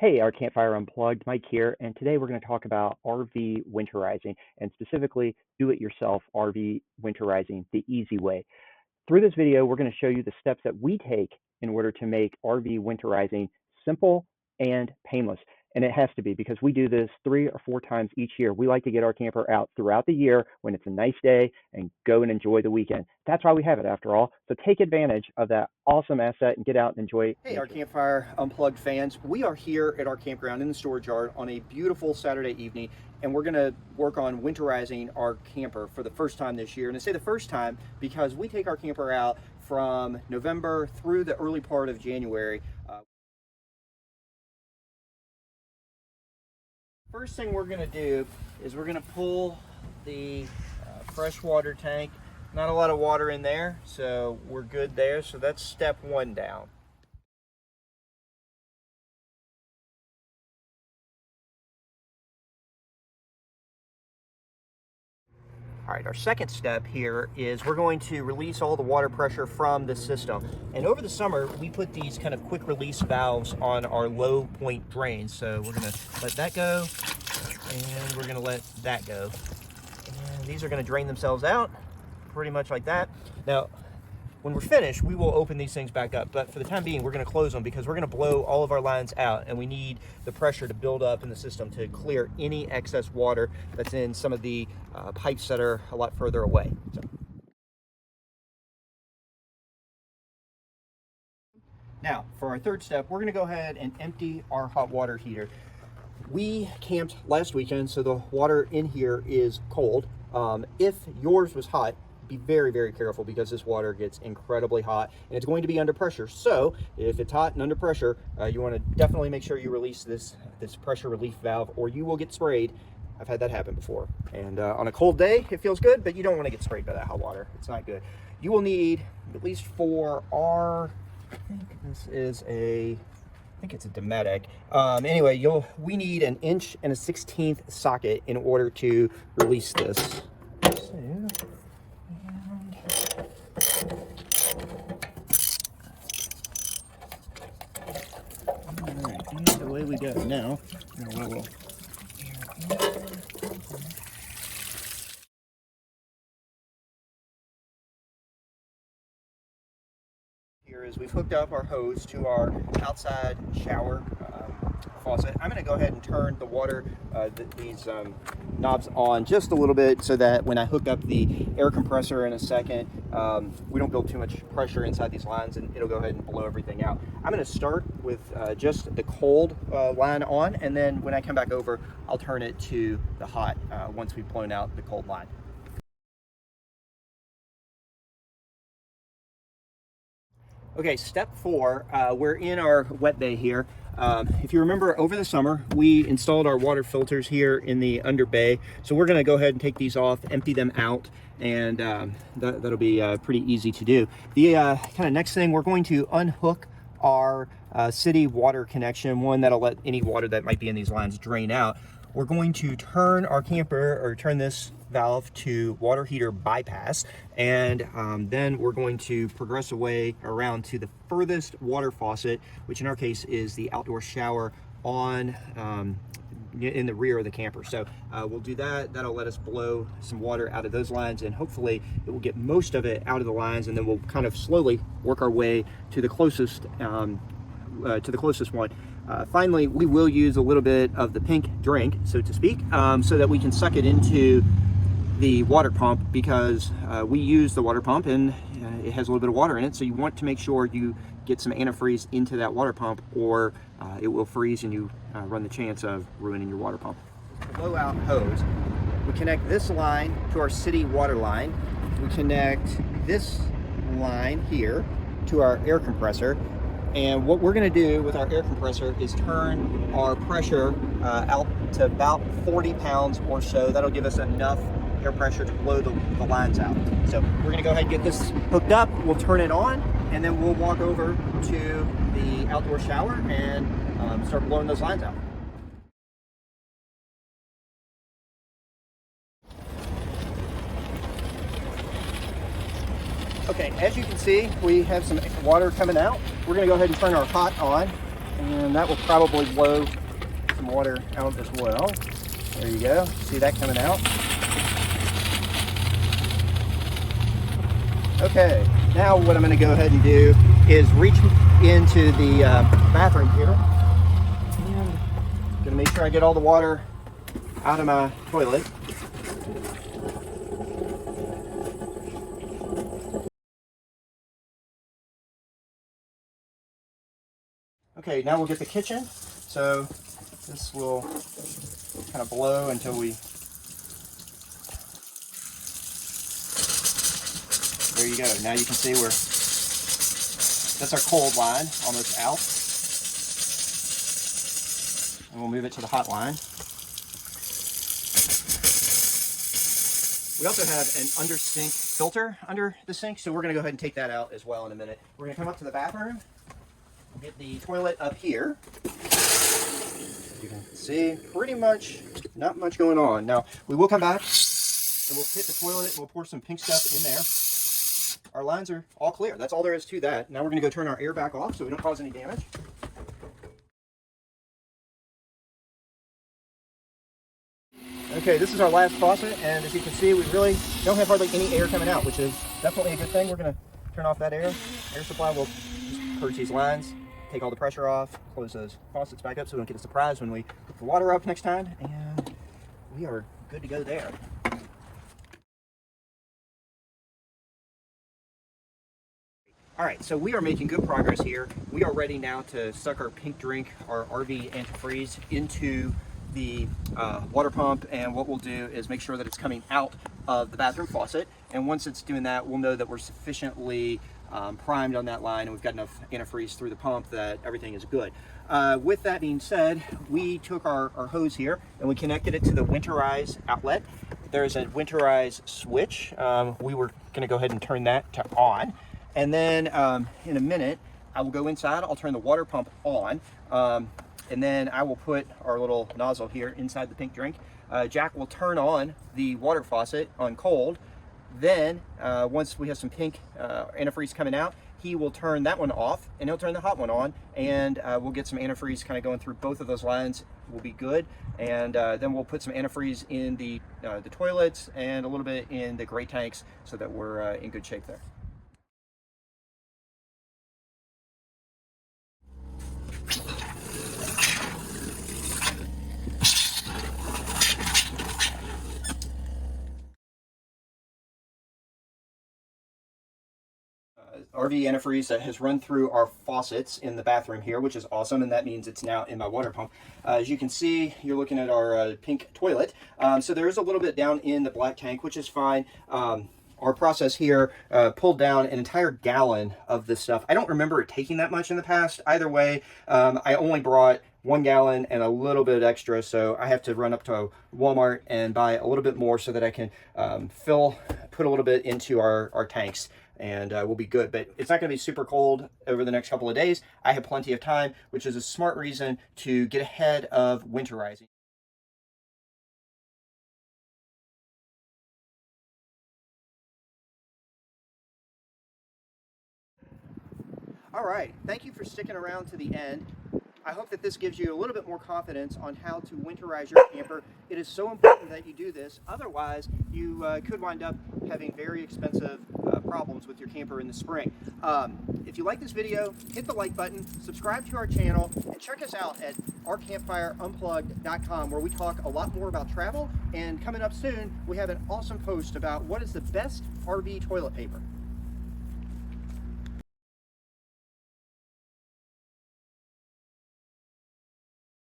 Hey, our Campfire Unplugged, Mike here, and today we're going to talk about RV winterizing and specifically do-it-yourself RV winterizing the easy way. Through this video, we're going to show you the steps that we take in order to make RV winterizing simple and painless. And it has to be because we do this 3 or 4 times each year. We like to get our camper out throughout the year when it's a nice day and go and enjoy the weekend. That's why we have it after all. So take advantage of that awesome asset and get out and enjoy. Hey, our Campfire Unplugged fans. We are here at our campground in the storage yard on a beautiful Saturday evening, and we're going to work on winterizing our camper for the first time this year. And I say the first time because we take our camper out from November through the early part of January. First thing we're going to do is we're going to pull the freshwater tank. Not a lot of water in there, so we're good there. So that's step 1 down. All right, our second step here is we're going to release all the water pressure from the system. And over the summer, we put these kind of quick release valves on our low point drains. So we're gonna let that go, and we're gonna let that go. And these are gonna drain themselves out, pretty much like that. Now, when we're finished, we will open these things back up. But for the time being, we're gonna close them because we're gonna blow all of our lines out, and we need the pressure to build up in the system to clear any excess water that's in some of the pipes that are a lot further away. Now, for our third step, we're gonna go ahead and empty our hot water heater. We camped last weekend, so the water in here is cold. If yours was hot, be very, very careful because this water gets incredibly hot and it's going to be under pressure. So if it's hot and under pressure, you want to definitely make sure you release this pressure relief valve or you will get sprayed. I've had that happen before. And on a cold day, it feels good, but you don't want to get sprayed by that hot water. It's not good. You will need, at least for our, I think this is a, I think it's a Dometic. Anyway, we need an 1 1/16" socket in order to release this. So, Alright, and away we go. Now, here is we've hooked up our hose to our outside shower faucet. I'm going to go ahead and turn the water, these knobs on just a little bit so that when I hook up the air compressor in a second, we don't build too much pressure inside these lines and it'll go ahead and blow everything out. I'm going to start with just the cold line on, and then when I come back over, I'll turn it to the hot once we've blown out the cold line. Okay, step 4, we're in our wet bay here. If you remember, over the summer, we installed our water filters here in the under bay. So we're gonna go ahead and take these off, empty them out, and that'll be pretty easy to do. The kind of next thing, we're going to unhook our city water connection, one that'll let any water that might be in these lines drain out. We're going to turn our camper, or turn this valve to water heater bypass, and then we're going to progress away around to the furthest water faucet, which in our case is the outdoor shower on in the rear of the camper. So we'll do that. That'll let us blow some water out of those lines, and hopefully it will get most of it out of the lines, and then we'll kind of slowly work our way to the closest one. Finally, we will use a little bit of the pink drink, so to speak, so that we can suck it into the water pump, because we use the water pump and it has a little bit of water in it, so you want to make sure you get some antifreeze into that water pump, or it will freeze and you run the chance of ruining your water pump. Blowout hose. We connect this line to our city water line. We connect this line here to our air compressor. And what we're going to do with our air compressor is turn our pressure out to about 40 pounds or so. That'll give us enough air pressure to blow the lines out. So we're going to go ahead and get this hooked up. We'll turn it on, and then we'll walk over to the outdoor shower and start blowing those lines out. Okay, as you can see, we have some water coming out. We're gonna go ahead and turn our hot on. And that will probably blow some water out as well. There you go. See that coming out? Okay, now what I'm going to go ahead and do is reach into the bathroom here. And I'm going to make sure I get all the water out of my toilet. Okay, now we'll get the kitchen. So this will kind of blow until we... There you go. Now you can see that's our cold line almost out. And we'll move it to the hot line. We also have an under sink filter under the sink, so we're going to go ahead and take that out as well in a minute. We're going to come up to the bathroom, get the toilet up here. You can see pretty much not much going on. Now we will come back and we'll hit the toilet and we'll pour some pink stuff in there. Our lines are all clear. That's all there is to that. Now we're going to go turn our air back off so we don't cause any damage. Okay, this is our last faucet, and as you can see, we really don't have hardly any air coming out, which is definitely a good thing. We're going to turn off that air supply. We'll just purge these lines, take all the pressure off, close those faucets back up so we don't get a surprise when we put the water up next time, and we are good to go there. All right, so we are making good progress here. We are ready now to suck our pink drink, our RV antifreeze, into the water pump, and what we'll do is make sure that it's coming out of the bathroom faucet, and once it's doing that, we'll know that we're sufficiently primed on that line and we've got enough antifreeze through the pump that everything is good. With that being said, we took our hose here and we connected it to the Winterize outlet. There's a Winterize switch. We were going to go ahead and turn that to on, and then in a minute I will go inside, I'll turn the water pump on, and then I will put our little nozzle here inside the pink drink. Jack will turn on the water faucet on cold. Then once we have some pink antifreeze coming out, he will turn that one off and he'll turn the hot one on, and we'll get some antifreeze kind of going through both of those lines. Will be good. And then we'll put some antifreeze in the toilets and a little bit in the gray tanks so that we're in good shape there. RV antifreeze that has run through our faucets in the bathroom here, which is awesome, and that means it's now in my water pump. As you can see, you're looking at our pink toilet. So there is a little bit down in the black tank, which is fine. Our process here pulled down an entire gallon of this stuff. I don't remember it taking that much in the past. Either way, I only brought 1 gallon and a little bit extra, so I have to run up to Walmart and buy a little bit more so that I can put a little bit into our tanks, and we'll be good. But it's not going to be super cold over the next couple of days. I have plenty of time, which is a smart reason to get ahead of winterizing. All right, thank you for sticking around to the end. I hope that this gives you a little bit more confidence on how to winterize your camper. It is so important that you do this. Otherwise, you could wind up having very expensive problems with your camper in the spring. If you like this video, hit the like button, subscribe to our channel, and check us out at ourcampfireunplugged.com, where we talk a lot more about travel. And coming up soon, we have an awesome post about what is the best RV toilet paper.